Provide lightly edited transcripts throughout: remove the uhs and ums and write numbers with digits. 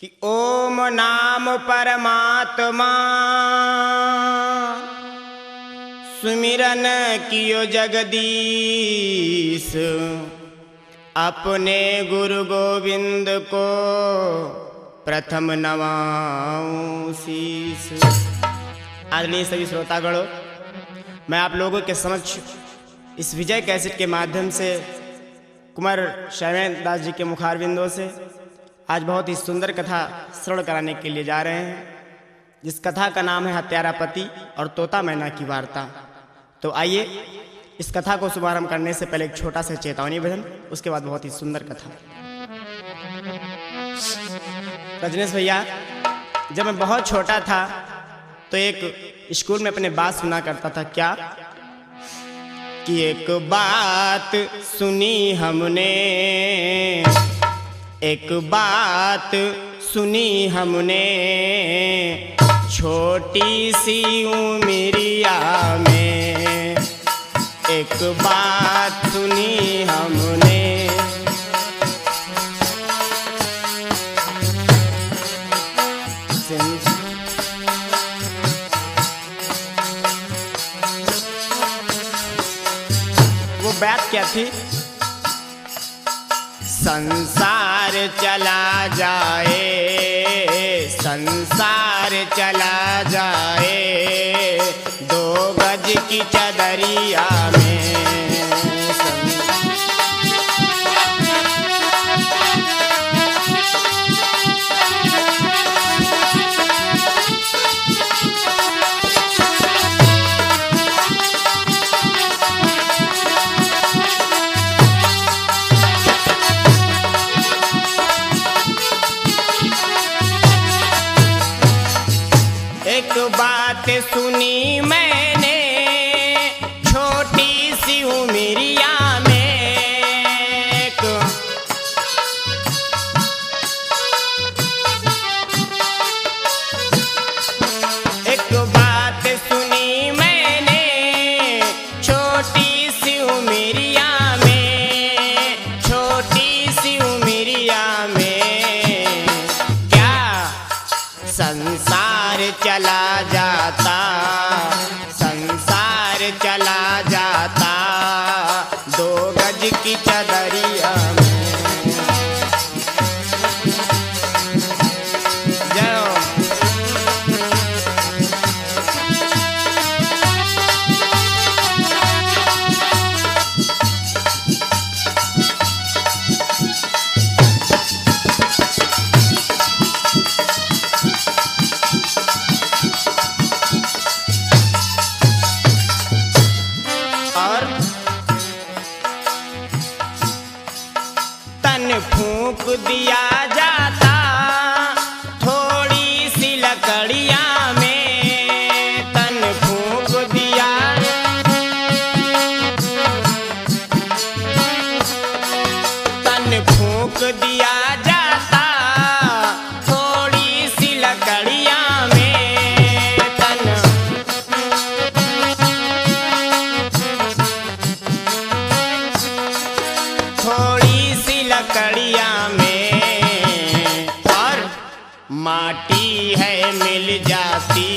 कि ओम नाम परमात्मा सुमिरन कियो जगदीश, अपने गुरु गोविंद को प्रथम नवाऊं शीश। आदरणीय सभी श्रोतागणों, मैं आप लोगों के समक्ष इस विजय कैसेट के माध्यम से कुमार शैवेंद्र दास जी के मुखारविंदों से आज बहुत ही सुंदर कथा श्रवण कराने के लिए जा रहे हैं, जिस कथा का नाम है हत्यारा पति और तोता मैना की वार्ता। तो आइए इस कथा को शुभारंभ करने से पहले एक छोटा सा चेतावनी भजन, उसके बाद बहुत ही सुंदर कथा। रजनीश भैया, जब मैं बहुत छोटा था तो एक स्कूल में अपने बात सुना करता था, क्या कि एक बात सुनी हमने, एक बात सुनी हमने, छोटी सी उमरिया में एक बात सुनी हमने। वो बात क्या थी? संसार चला जाए, संसार चला जाए, दो गज की चदरिया में। एक बात सुनी मैंने, छोटी सी उमरिया में, एक बात सुनी मैंने, छोटी सी उमरिया में, छोटी सी उमरिया में, क्या संसार चला जाता, संसार चला जाता, दो गज की चदरिया में। जय फूंक दिया जाता थोड़ी सी लकड़िया में, तन फूंक दिया, तन फूंक दिया जाता थोड़ी सी लकड़िया में, तन थोड़ी सी लकड़िया में, और माटी है मिल जाती,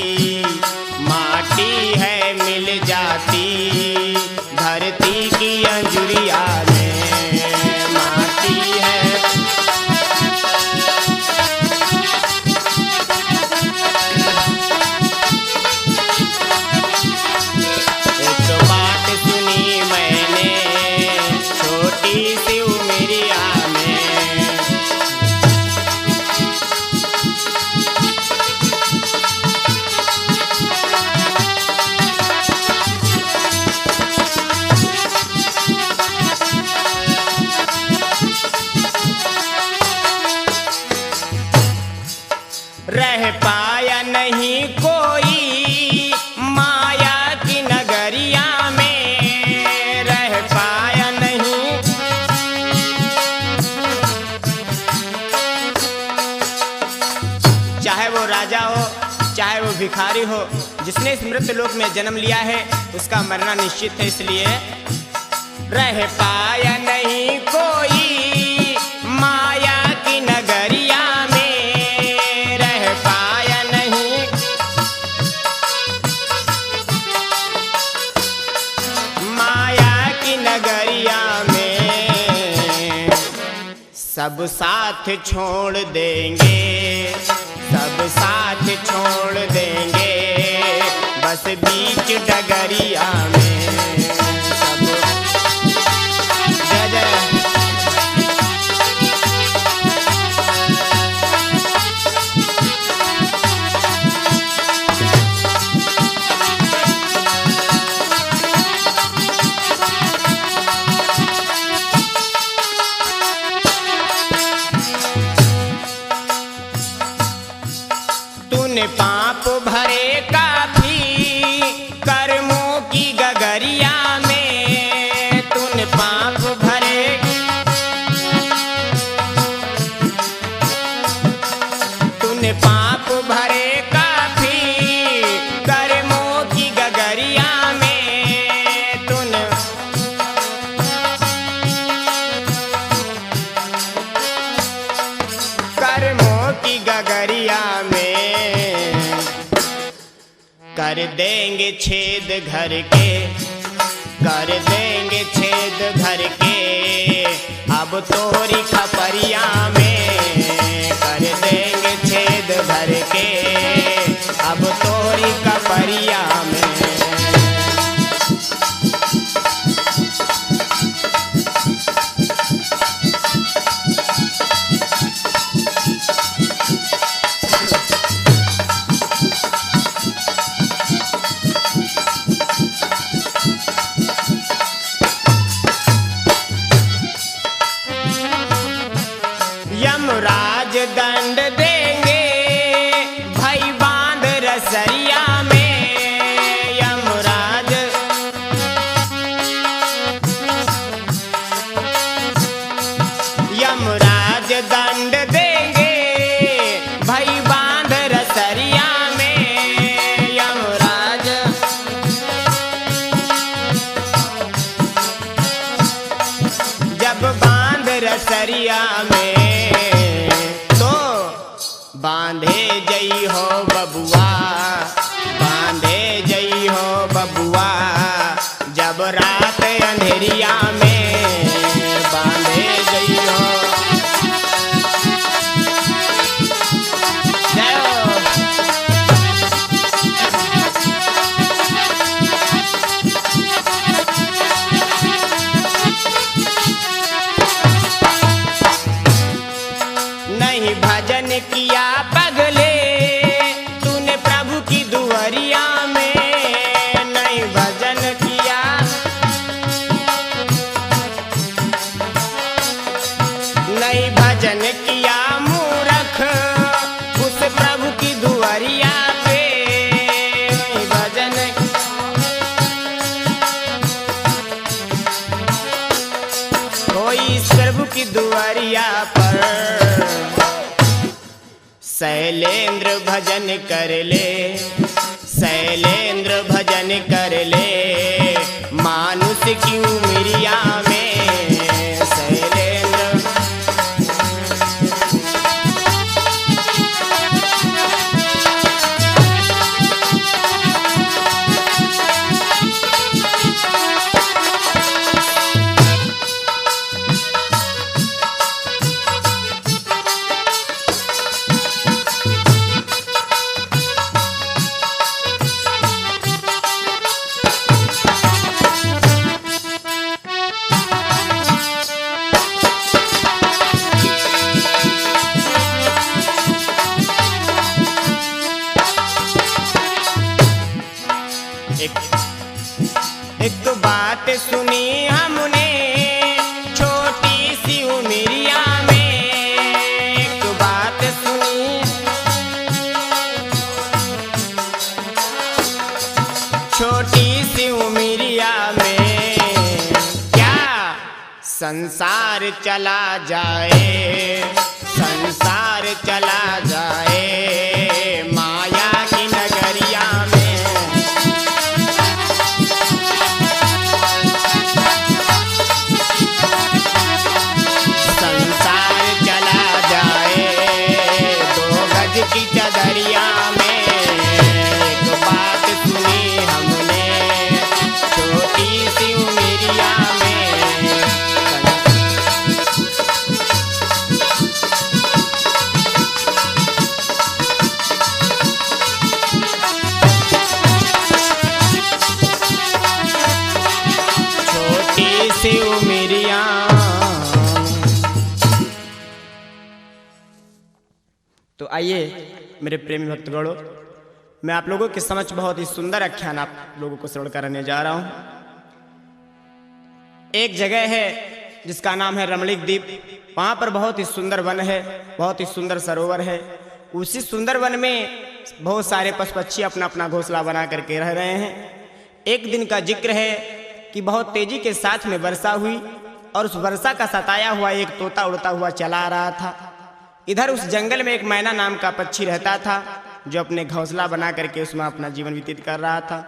माटी है मिल जाती, धरती की अंजुरिया में, माटी है। एक बात सुनी मैंने, छोटी सी उमरिया में, रह पाया नहीं कोई माया की नगरिया में, रह पाया नहीं, चाहे वो राजा हो चाहे वो भिखारी हो, जिसने इस मृत लोक में जन्म लिया है उसका मरना निश्चित है। इसलिए रह पाया नहीं कोई माया की नगरिया में, सब साथ छोड़ देंगे, सब साथ छोड़ देंगे, बस बीच डगरिया में सब। जय जय। तूने पाप भरे काफी कर्मों की गगरिया में, तूने पाप भरे, तूने पाप भरे काफी कर्मों की गगरिया में, तूने कर्मों की गगरिया में कर देंगे छेद घर के, कर देंगे छेद घर के, अब तोरी खपरिया में कर देंगे छेद घर के, अब तोरी खपरिया में। यमराज दंड देंगे भाई बांध रसरिया में, यमराज, यमराज दंड देंगे भाई बांध रसरिया में, यमराज। जब बांध रसरिया में बांधे जई हो बबुआ, बांधे जई हो बबुआ, जब रात अंधेरिया में बांधे जई हो। नहीं भजन किया पगले तूने प्रभु की दुआरिया में, नहीं भजन किया, नहीं भजन किया मूर्ख उस प्रभु की दुआरिया पे, नहीं भजन। कोई इस प्रभु की दुआरिया पर शैलेंद्र भजन कर ले, शैलेंद्र भजन कर ले, मानुष की उमरिया में शैलेंद्र। एक तो बात सुनी हमने छोटी सी उमरिया में, एक तो बात सुनी छोटी सी उमरिया में, क्या संसार चला जाए, संसार चला जाए माया की नगरिया में। की चदरिया में एक बात सुनी हमने छोटी सी उमरिया में। तो आइए मेरे प्रेमी भक्तगणों, मैं आप लोगों के समक्ष बहुत ही सुंदर आख्यान आप लोगों को श्रवण कराने जा रहा हूं। एक जगह है जिसका नाम है रमणीक द्वीप। वहां पर बहुत ही सुंदर वन है, बहुत ही सुंदर सरोवर है। उसी सुंदर वन में बहुत सारे पशु पक्षी अपना अपना घोंसला बना करके रह रहे हैं। एक दिन का जिक्र है कि बहुत तेजी के साथ में वर्षा हुई और उस वर्षा का सताया हुआ एक तोता उड़ता हुआ चला आ रहा था। इधर उस जंगल में एक मैना नाम का पक्षी रहता था जो अपने घोंसला बना करके उसमें अपना जीवन व्यतीत कर रहा था।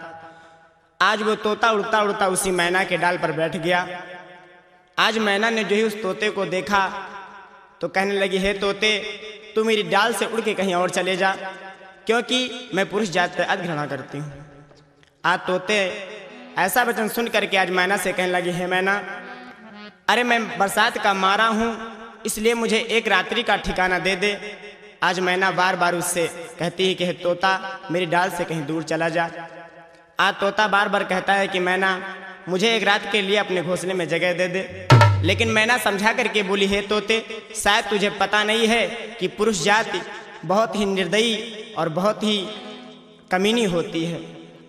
आज वो तोता उड़ता उड़ता उसी मैना के डाल पर बैठ गया। आज मैना ने जो ही उस तोते को देखा तो कहने लगी, हे तोते, तू मेरी डाल से उड़ के कहीं और चले जा, क्योंकि मैं पुरुष जात पर अति घृणा करती हूँ। आज तोते ऐसा वचन सुन करके आज मैना से कहने लगी, हे मैना, अरे मैं बरसात का मारा हूँ, इसलिए मुझे एक रात्रि का ठिकाना दे दे। आज मैना बार बार उससे कहती है कि हे तोता, मेरी डाल से कहीं दूर चला जा। आज तोता बार बार कहता है कि मैना, मुझे एक रात के लिए अपने घोंसले में जगह दे दे। लेकिन मैना समझा करके बोली, हे तोते, शायद तुझे पता नहीं है कि पुरुष जाति बहुत ही निर्दयी और बहुत ही कमीनी होती है।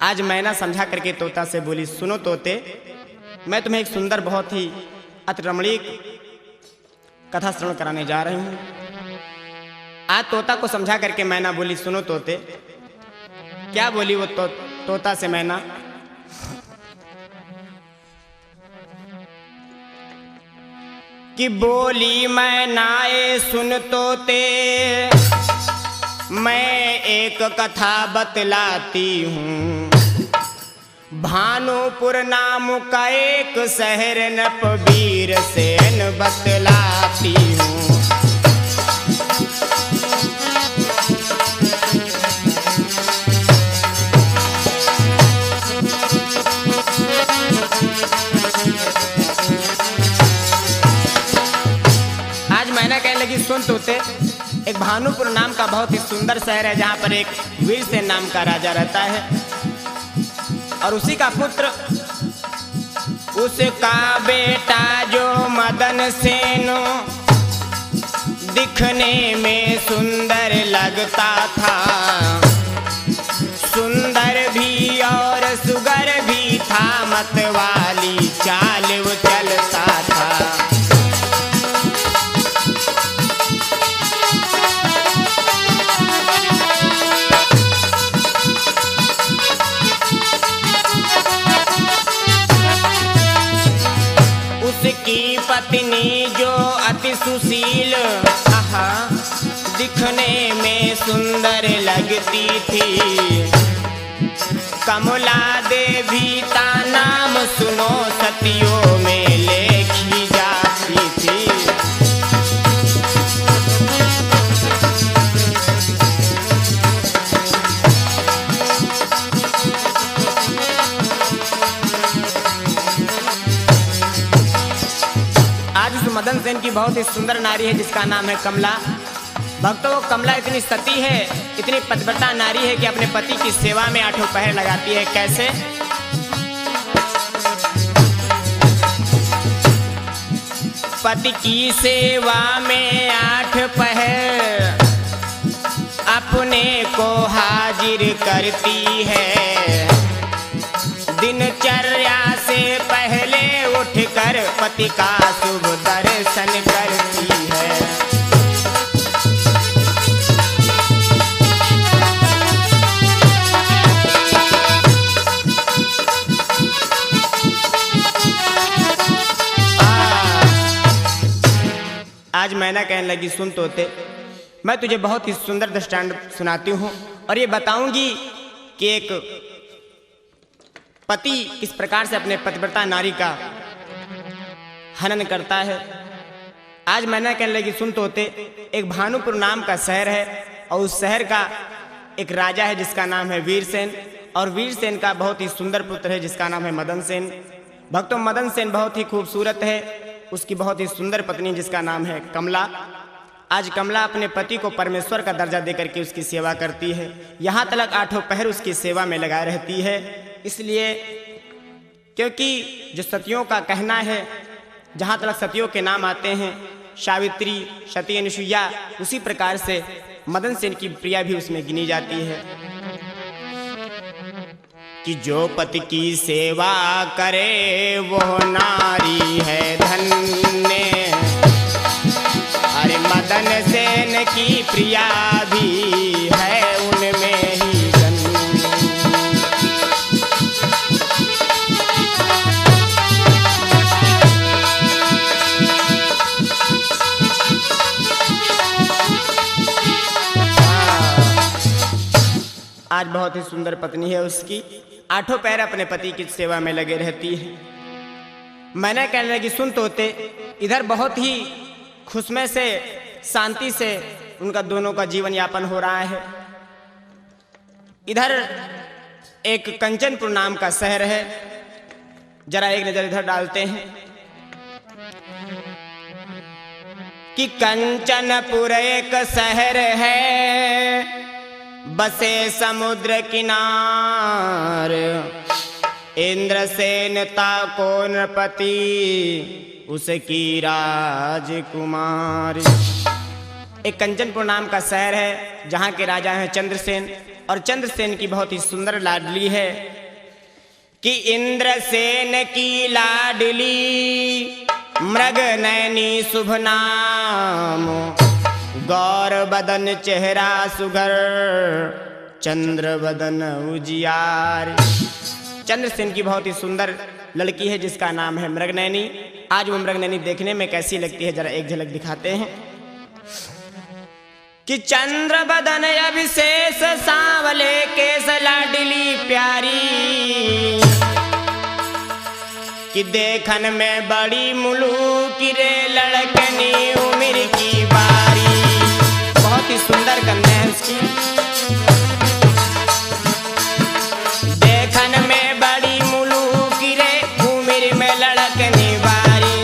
आज मैना समझा करके तोता से बोली, सुनो तोते, मैं तुम्हें एक सुंदर बहुत ही अति रमणीक कथा श्रवण कराने जा रही हूँ। आज तोता को समझा करके मैना बोली, सुनो तोते। क्या बोली वो तोता से मैना? कि बोली मैनाए सुन तोते, मैं एक कथा बतलाती हूँ। भानुपुर नाम का एक शहर नपबीर सेन बतलाती हूँ। आज मैंने कहने लगी, सुन तोते, एक भानुपुर नाम का बहुत ही सुंदर शहर है जहाँ पर एक वीरसेन नाम का राजा रहता है और उसी का पुत्र, उसका बेटा जो मदन सेन दिखने में सुंदर लगता था। सुंदर भी और सुगर भी था, मतवाली चाल वो चलता था। उसकी पत्नी जो अति सुशील, आहा, दिखने में सुंदर लगती थी। कमला देवी का नाम सुनो, सतियों में लेखी जाती थी। आज उस मदन सेन की बहुत ही सुंदर नारी है जिसका नाम है कमला। भक्तों, कमला इतनी सती है, इतनी पतिव्रता नारी है कि अपने पति की सेवा में आठों पहर लगाती है। कैसे? पति की सेवा में 8 पहर अपने को हाजिर करती है। दिनचर्या से पहले उठकर पति का शुभ दर्शन करती है। आज मैना कहने लगी, सुन तोते, मैं तुझे बहुत ही सुंदर दृष्टांत सुनाती हूँ और ये बताऊंगी कि एक पति किस प्रकार से अपने पतिव्रता नारी का हनन करता है। आज मैना कहने लगी, सुन तोते, एक भानुपुर नाम का शहर है और उस शहर का एक राजा है जिसका नाम है वीरसेन, और वीरसेन का बहुत ही सुंदर पुत्र है जिसका नाम है मदन सेन। भक्तों, मदन सेन बहुत ही खूबसूरत है, उसकी बहुत ही सुंदर पत्नी जिसका नाम है कमला। आज कमला अपने पति को परमेश्वर का दर्जा देकर के उसकी सेवा करती है। यहाँ तक 8 पहर उसकी सेवा में लगाए रहती है। इसलिए क्योंकि जो सतियों का कहना है, जहाँ तक सतियों के नाम आते हैं, सावित्री, सती अनुसुईया, उसी प्रकार से मदन सेन की प्रिया भी उसमें गिनी जाती है कि जो पति की सेवा करे वो नारी है धन्य। अरे मदन सेन की प्रिया भी है उनमें ही धन्य। आज बहुत ही सुंदर पत्नी है उसकी, आठों पैर अपने पति की सेवा में लगे रहती है। मैंने कहने लगी सुन तोते, इधर बहुत ही खुशमय से शांति से उनका दोनों का जीवन यापन हो रहा है। इधर एक कंचनपुर नाम का शहर है, जरा एक नजर इधर डालते हैं कि कंचनपुर एक शहर है बसे समुद्र किनार। इंद्रसेन ताको नृपति उसकी राजकुमार। एक कंचनपुर नाम का शहर है जहाँ के राजा हैं चंद्रसेन, और चंद्रसेन की बहुत ही सुंदर लाडली है कि इंद्रसेन की लाडली मृगनयनी शुभ नाम। गौर बदन चेहरा सुघर चंद्र बदन उजियार। चंद्रसेन की बहुत ही सुंदर लड़की है जिसका नाम है मृगनयनी। आज वो मृगनयनी देखने में कैसी लगती है जरा एक झलक दिखाते हैं कि चंद्र बदन अभिशेष सांवले केस लाडली प्यारी। कि देखन में बड़ी मुलूकी रे लड़कनी उम्र की बारी। बहुत ही सुंदर कन्या है उसकी। देखन में बड़ी मुलूकी रे उम्र में लड़कनी बारी।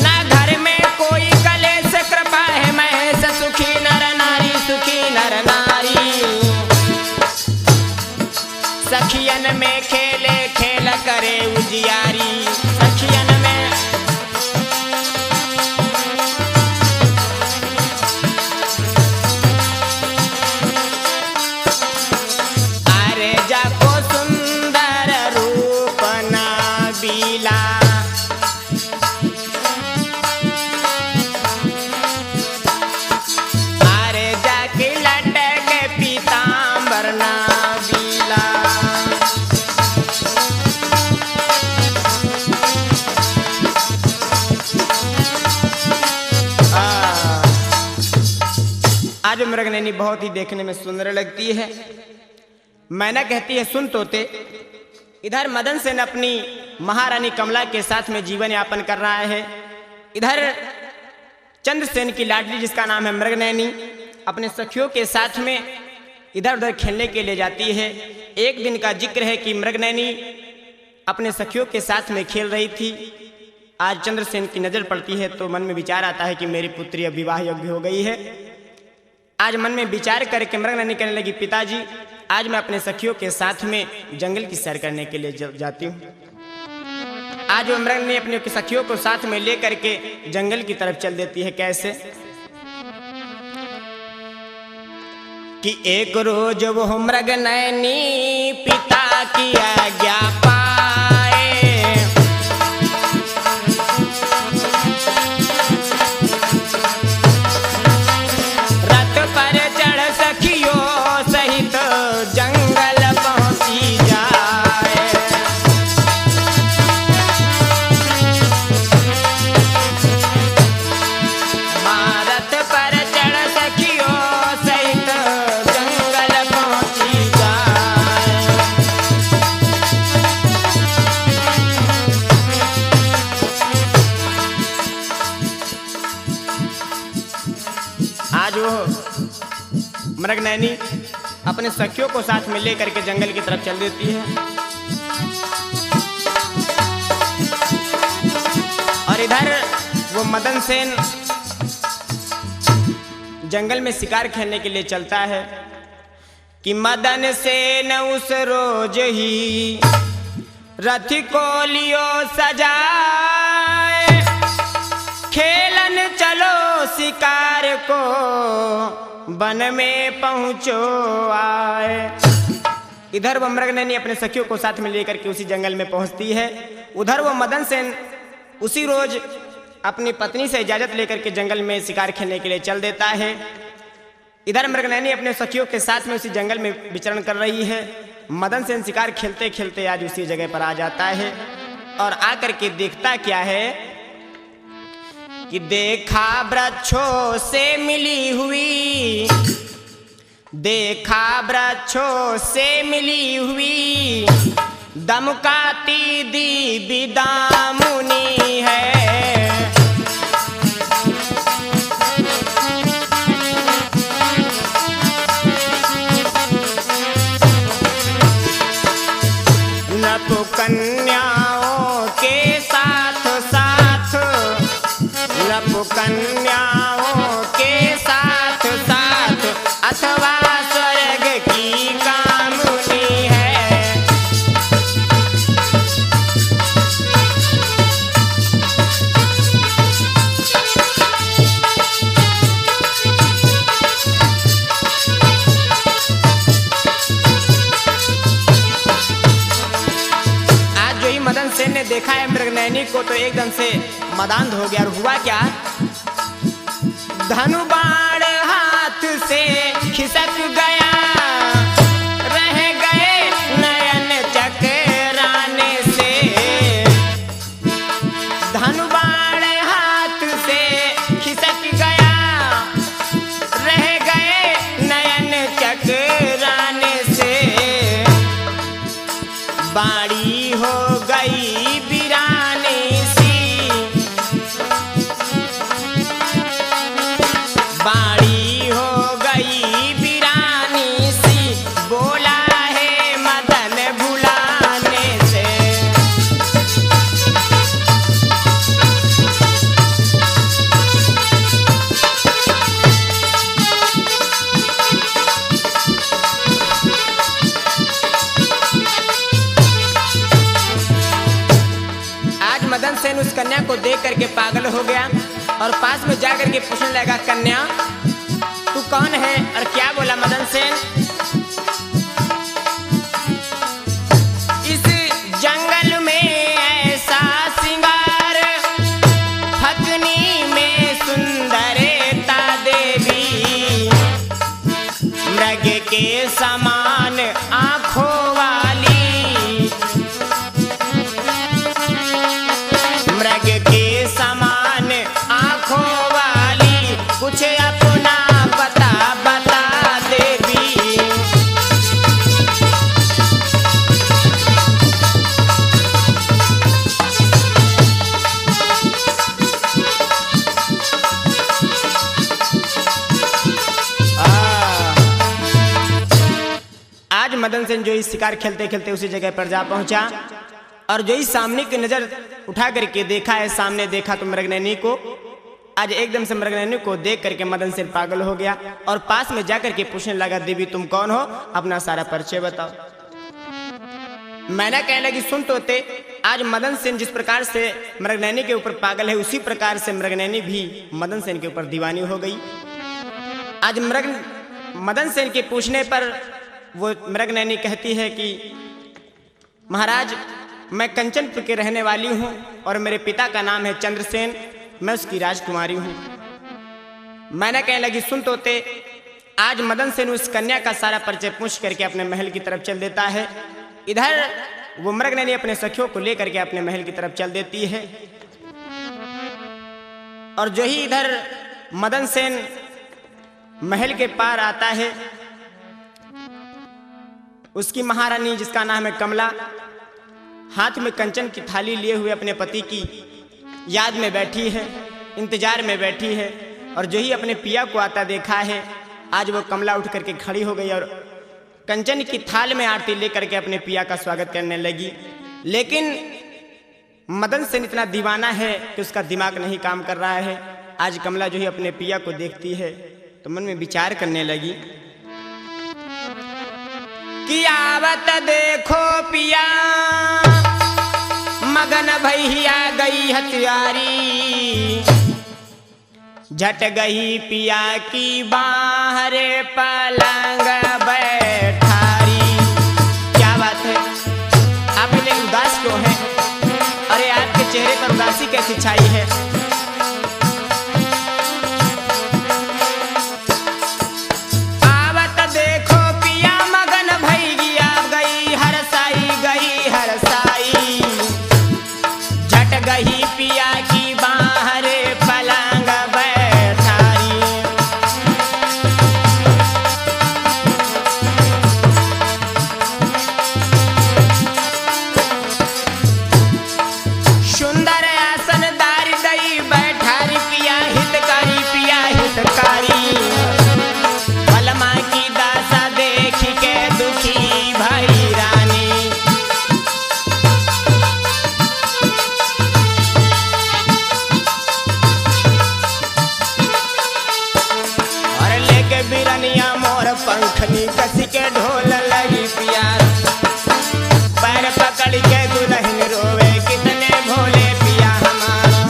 ना घर में कोई कलेश कृपा है महेश सुखी नर नारी सुखी नर नारी। सखियन में खेले खेल करे उजियारी। सखियन में अरे जाको सुंदर रूप ना बीला। अरे जाके लटक पीतांबर ना बीला। आज मृगनयनी बहुत ही देखने में सुंदर लगती है। मैना कहती है सुन तोते, इधर मदन सेन अपनी महारानी कमला के साथ में जीवन यापन कर रहा है। इधर चंद्रसेन की लाडली जिसका नाम है मृगनयनी अपने सखियों के साथ में इधर उधर खेलने के लिए जाती है। एक दिन का जिक्र है कि मृगनयनी अपने सखियों के साथ में खेल रही थी। आज चंद्रसेन की नजर पड़ती है तो मन में विचार आता है कि मेरी पुत्री अब विवाह योग्य हो गई है। आज मन में विचार करके मृगनयनी कहने लगी पिताजी आज मैं अपने सखियों के साथ में जंगल की सैर करने के लिए जाती हूँ। आज वो मृगनयनी अपने सखियों को साथ में लेकर के जंगल की तरफ चल देती है। कैसे कि एक रोज वो मृगनयनी पिता की आज्ञा पाए। रथ पर चढ़ सखियों सहित जंगल पहुंची जाए। रथ पर चढ़ सखियों सहित जंगल पहुंची जाए। आज वो मृगनयनी अपने सखियों को साथ में लेकर के जंगल की तरफ चल देती है। और इधर वो मदन सेन जंगल में शिकार खेलने के लिए चलता है कि मदन सेन उस रोज ही रथ को लियो सजाए। शिकार को वन में पहुँचो आए। इधर वो मृगनयनी अपने सखियों को साथ में लेकर के उसी जंगल में पहुंचती है। उधर वो मदन सेन उसी रोज अपनी पत्नी से इजाजत लेकर के जंगल में शिकार खेलने के लिए चल देता है। इधर मृगनयनी अपने सखियों के साथ में उसी जंगल में विचरण कर रही है। मदन सेन शिकार खेलते खेलते आज उसी जगह पर आ जाता है और आकर के देखता क्या है कि देखा वृक्षों से मिली हुई, देखा वृक्षों से मिली हुई दमकाती दीवी दामुनी है। नप कन्याओं के साथ साथ, नप कन्याओं के साथ साथ अथवा स्वर्ग की कामनी है। आज जो ही मदन सेन ने देखा है मृगनयनी को तो एकदम से मदांध हो गया। और हुआ क्या, धनु बाण हाथ से खिसक गया, रह गए नयन चकराने से। धनु बाण हाथ से खिसक गया, रह गए नयन चकराने से। बाड़ी हो गई वीरानी सी, बाड़ी हो गई वीरानी सी, बोला है मदन भुलाने से। आज मदन सेन उस कन्या को देख करके पागल हो गया और पास में जाकर के पूछने लगा, कन्या तू कौन है? और क्या बोला मदन सेन, इस जंगल में ऐसा सिंगार, फगनी में सुंदरता देवी, मृग के समान आंखों वाली, मृग के समान आंखों वाली, कुछ अपना पता बता देवी। आज मदन सेन जो इस शिकार खेलते खेलते उसी जगह पर जा पहुंचा और जो ही सामने की नजर उठा करके देखा है, सामने देखा तो मृगनयनी को। आज एकदम से मृगनयनी को देख करके मदन सेन पागल हो गया और पास में जाकर के पूछने लगा, देवी तुम कौन हो, अपना सारा परिचय बताओ। मैंने कहने लगी, सुन तोते, आज मदन सेन जिस प्रकार से मृगनयनी के ऊपर पागल है, उसी प्रकार से मृगनयनी भी मदन सेन के ऊपर दीवानी हो गई। आज मदन सेन के पूछने पर वो मृगनयनी कहती है कि महाराज मैं कंचनपुर के रहने वाली हूँ और मेरे पिता का नाम है चंद्रसेन, मैं उसकी राजकुमारी हूँ। मैंने कहने लगी, सुन तोते, आज मदन सेन उस कन्या का सारा परिचय पूछ करके अपने महल की तरफ चल देता है। इधर वो मृगनयनी अपने सखियों को लेकर के अपने महल की तरफ चल देती है। और जो ही इधर मदन सेन महल के पार आता है, उसकी महारानी जिसका नाम है कमला, हाथ में कंचन की थाली लिए हुए अपने पति की याद में बैठी है, इंतजार में बैठी है। और जो ही अपने पिया को आता देखा है, आज वो कमला उठ करके खड़ी हो गई और कंचन की थाल में आरती लेकर के अपने पिया का स्वागत करने लगी। लेकिन मदन सेन इतना दीवाना है कि उसका दिमाग नहीं काम कर रहा है। आज कमला जो ही अपने पिया को देखती है तो मन में विचार करने लगी कि आवत देखो पिया मगन भैया गई हथियारी, झट गई पिया की बाहर पलंग बैठारी। क्या बात है, आप इतने उदास क्यों हैं? अरे आपके चेहरे पर उदासी कैसी छाई है? आवत देखो पिया मगन भई गया, गई हरसाई गई हरसाई। झट गई पिया की बाहर पलंग बैठारी। सुंदर आसन दार दई बैठारी पिया हितकारी पिया हितकारी। बलमा की दासा देख के दुखी भई रानी। और लेके बिरनिया मोर पंखनी कसी के ढोल लगी प्यार। पैर पकड़ के दुल्हन रोवे कितने भोले पिया हमारा।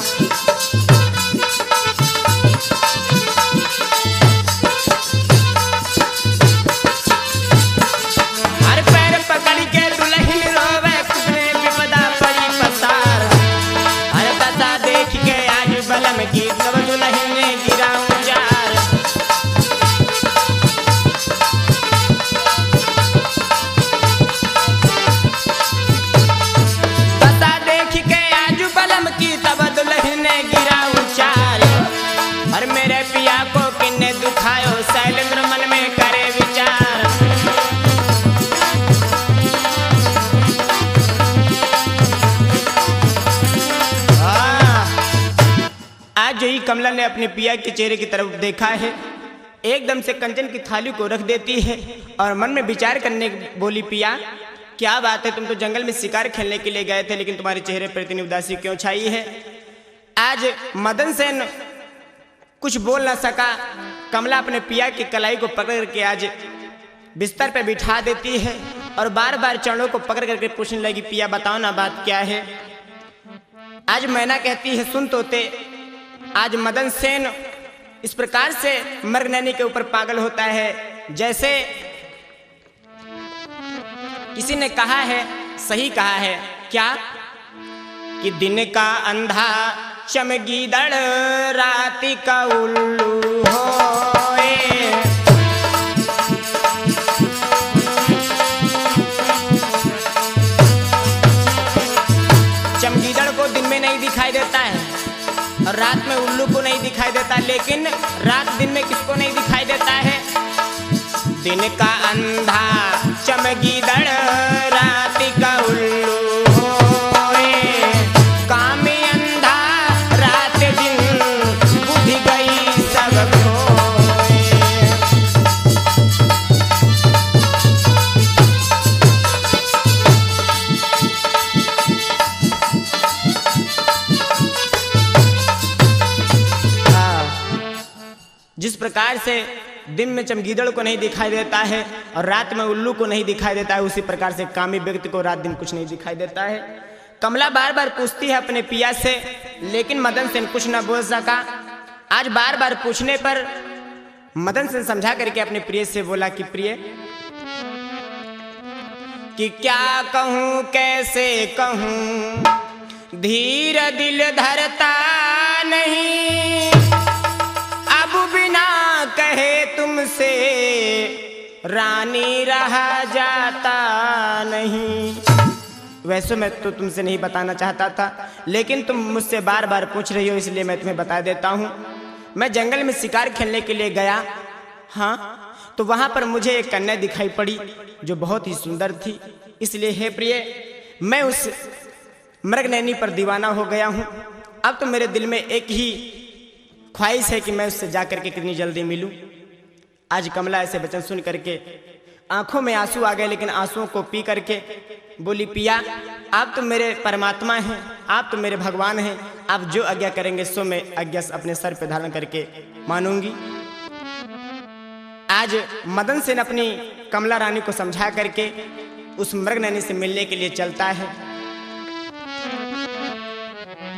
हर पैर पकड़ के दुल्हन रोवे कितने विपदा पड़ी पसार। हर दशा देख के आज बलम की तब दुल्हन ने गिरा उजार। दशा देख के आज बलम की तब दुल्हन ने गिरा उचार। और मेरे पिया को किन्ने दुखायो शैलेंद्र मन में करे विचार। आज जो ही कमला ने अपने पिया के चेहरे की तरफ देखा है, एकदम से कंचन की थाली को रख देती है और मन में विचार करने बोली, पिया क्या बात है, तुम तो जंगल में शिकार खेलने के लिए गए थे, लेकिन तुम्हारे चेहरे पर इतनी उदासी क्यों छाई है? आज मदन सेन कुछ बोल ना सका। कमला अपने पिया की कलाई को पकड़ के आज बिस्तर पर बिठा देती है और बार बार चरणों को पकड़ करके पूछने लगी, पिया बताओ ना बात क्या है? आज मैना कहती है, सुन तोते, आज मदन सेन इस प्रकार से मृगनैनी के ऊपर पागल होता है जैसे किसी ने कहा है, सही कहा है। क्या कि दिन का अंधा चमगीदड़ राति का उल्लू होए। चमगीदड़ को दिन में नहीं दिखाई देता है और रात में उल्लू को नहीं दिखाई देता, लेकिन रात दिन में किसको नहीं दिखाई देता है? दिन का अंधा चमगीदड़ राति का उल्लू होए। काम अंधा रात दिन बुद्धि गई सब खोए। जिस प्रकार से दिन में चमगीदड़ को नहीं दिखाई देता है और रात में उल्लू को नहीं दिखाई देता है, उसी प्रकार से कामी व्यक्ति को रात दिन कुछ नहीं दिखाई देता है। कमला बार बार पूछती है अपने पिया से, लेकिन मदन सेन कुछ न बोल सका। आज बार बार पूछने पर मदन सेन समझा करके अपने प्रिय से बोला कि प्रिय, कि क्या कहूं कैसे कहूं, धीर दिल धरता नहीं, अब बिना कहे तुमसे रानी रहा जाता नहीं। वैसे मैं तो तुमसे नहीं बताना चाहता था, लेकिन तुम मुझसे बार बार पूछ रही हो, इसलिए मैं तुम्हें बता देता हूँ। मैं जंगल में शिकार खेलने के लिए गया, हाँ, तो वहाँ पर मुझे एक कन्या दिखाई पड़ी जो बहुत ही सुंदर थी। इसलिए हे प्रिय, मैं उस मृगनैनी पर दीवाना हो गया हूँ। अब तो मेरे दिल में एक ही ख्वाहिश है कि मैं उससे जाकर के कितनी जल्दी मिलूं। आज कमला ऐसे वचन सुन करके आंखों में आंसू आ गए, लेकिन आंसुओं को पी करके बोली, पिया आप तो मेरे परमात्मा हैं, आप तो मेरे भगवान हैं, आप जो आज्ञा करेंगे सो मैं आज्ञा अपने सर पे धारण करके मानूंगी। आज मदन सेन अपनी कमला रानी को समझा करके उस मृगनैनी से मिलने के लिए चलता है।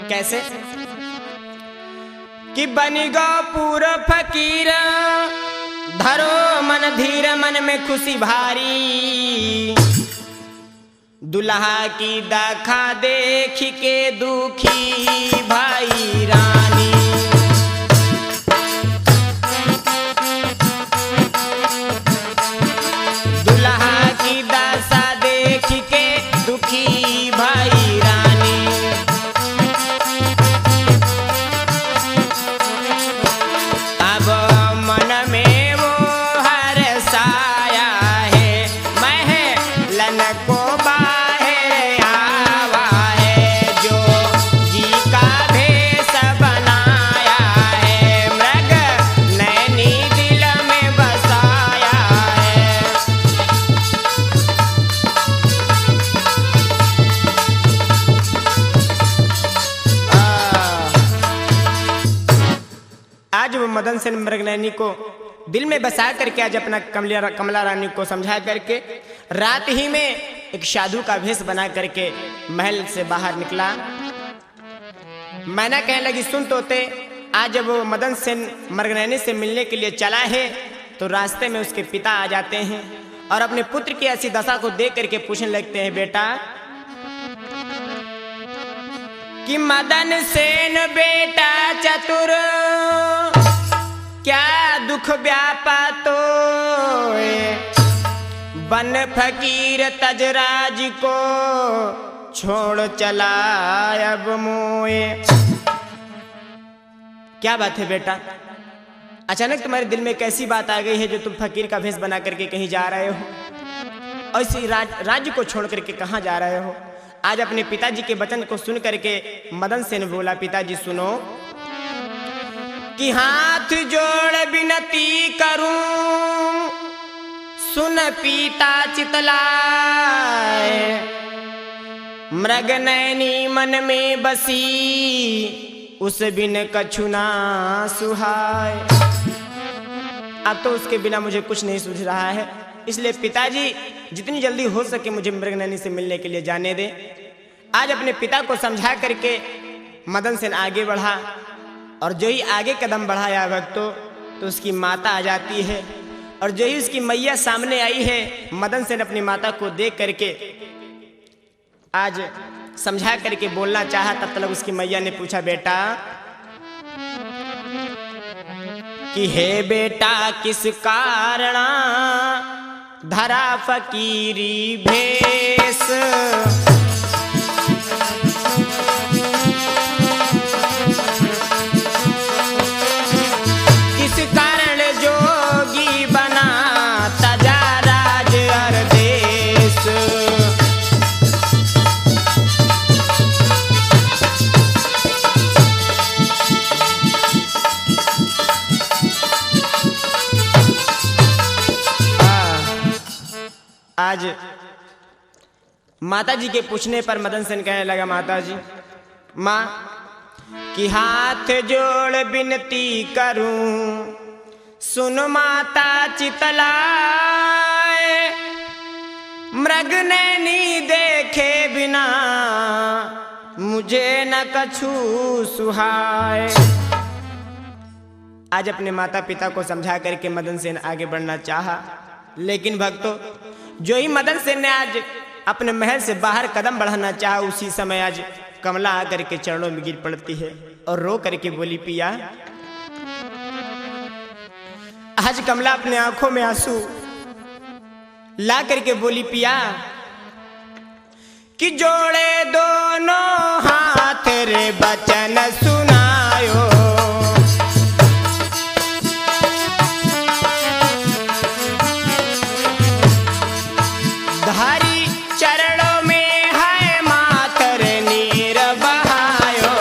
कैसे कि बनी गो पूरा फकीर धरो मन धीर मन में खुशी भारी दुल्हा की दाखा देख के दुखी भाई रानी दुल्हा की दासा देख के दुखी भाई रानी अब मन में वो हर्षाया है महलन को मदन सेन मृगनयनी को दिल में बसा करके आज अपना कमला रानी को समझा करके रात ही में एक साधु का भेष बना करके महल से बाहर निकला। मैना कहने लगी सुन तोते आज जब वो मदन सेन मृगनयनी से मिलने के लिए चला है तो रास्ते में उसके पिता आ जाते हैं और अपने पुत्र की ऐसी दशा को देख करके पूछने लगते हैं बेटा कि मदन सेन बेटा चतुर क्या दुख व्यापा तो बन फकीर तजराज को छोड़ चला अब मोए। क्या बात है बेटा अचानक तुम्हारे दिल में कैसी बात आ गई है जो तुम फकीर का भेष बना करके कहीं जा रहे हो और इसी राज्य को छोड़ करके कहाँ जा रहे हो। आज अपने पिताजी के वचन को सुन करके मदन सेन बोला पिताजी सुनो कि हाथ जोड़ विनती करूं सुन पीता चितलाए मृगनयनी मन में बसी उस बिन कछु ना सुहाय। अब तो उसके बिना मुझे कुछ नहीं सूझ रहा है इसलिए पिताजी जितनी जल्दी हो सके मुझे मृगनयनी से मिलने के लिए जाने दे। आज अपने पिता को समझा करके मदन सेन आगे बढ़ा और जो ही आगे कदम बढ़ाया भक्तों तो उसकी माता आ जाती है और जो ही उसकी मैया सामने आई है मदन सेन अपनी माता को देख करके आज समझा करके बोलना चाहा तब तक उसकी मैया ने पूछा बेटा कि हे बेटा किस कारण धरा फकीरी भेष आज माता जी के पूछने पर मदन सेन कहने लगा माता जी माँ कि हाथ जोड़ विनती करूं सुन माता चितलाए मृगनयनी देखे बिना मुझे न कछु सुहाए। आज अपने माता पिता को समझा करके मदन सेन आगे बढ़ना चाहा लेकिन भक्तों जो ही मदन सेन ने आज अपने महल से बाहर कदम बढ़ाना चाहा उसी समय आज कमला आकर के चरणों में गिर पड़ती है और रो करके बोली पिया। आज कमला अपने आंखों में आंसू ला करके बोली पिया कि जोड़े दोनों हाथ रे बचन सुनायो धारी चरणों में है मातर नीर बहायो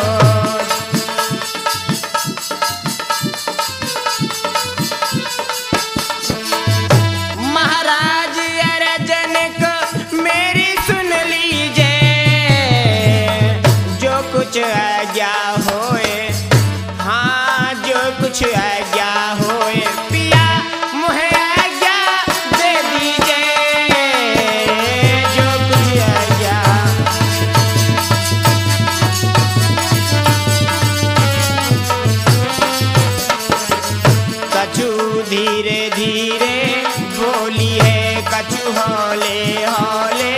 महाराज अर्जन को मेरी सुन लीजिए जो कुछ आज्ञा होए धीरे धीरे बोली है, कछु हौले हौले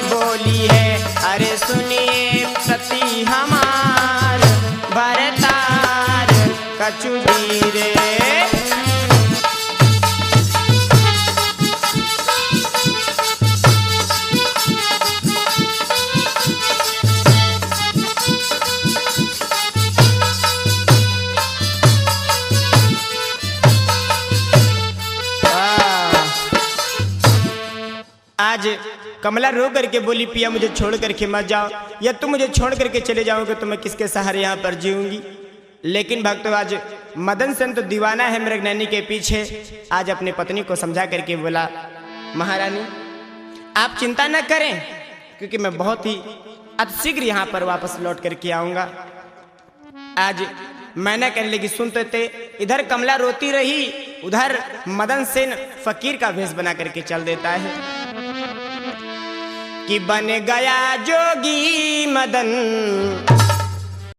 बोली है। अरे सुनिए प्रति हमार भरतार कछु धीरे। आज कमला रो करके बोली, पिया मुझे छोड़ करके मत जाओ, या तुम मुझे छोड़ करके चले जाओगे तो मैं किसके सहारे यहाँ पर जीऊंगी। लेकिन भक्तों आज मदन सेन तो दीवाना है मृगनयनी के पीछे। आज अपनी पत्नी को समझा करके बोला, महारानी आप चिंता न करें, क्योंकि मैं बहुत ही अतिशीघ्र यहाँ पर वापस लौट करके आऊँगा। आज मैंने कहने लगी, सुनते थे इधर कमला रोती रही, उधर मदन सेन फकीर का भेष बना करके चल देता है कि बन गया जोगी मदन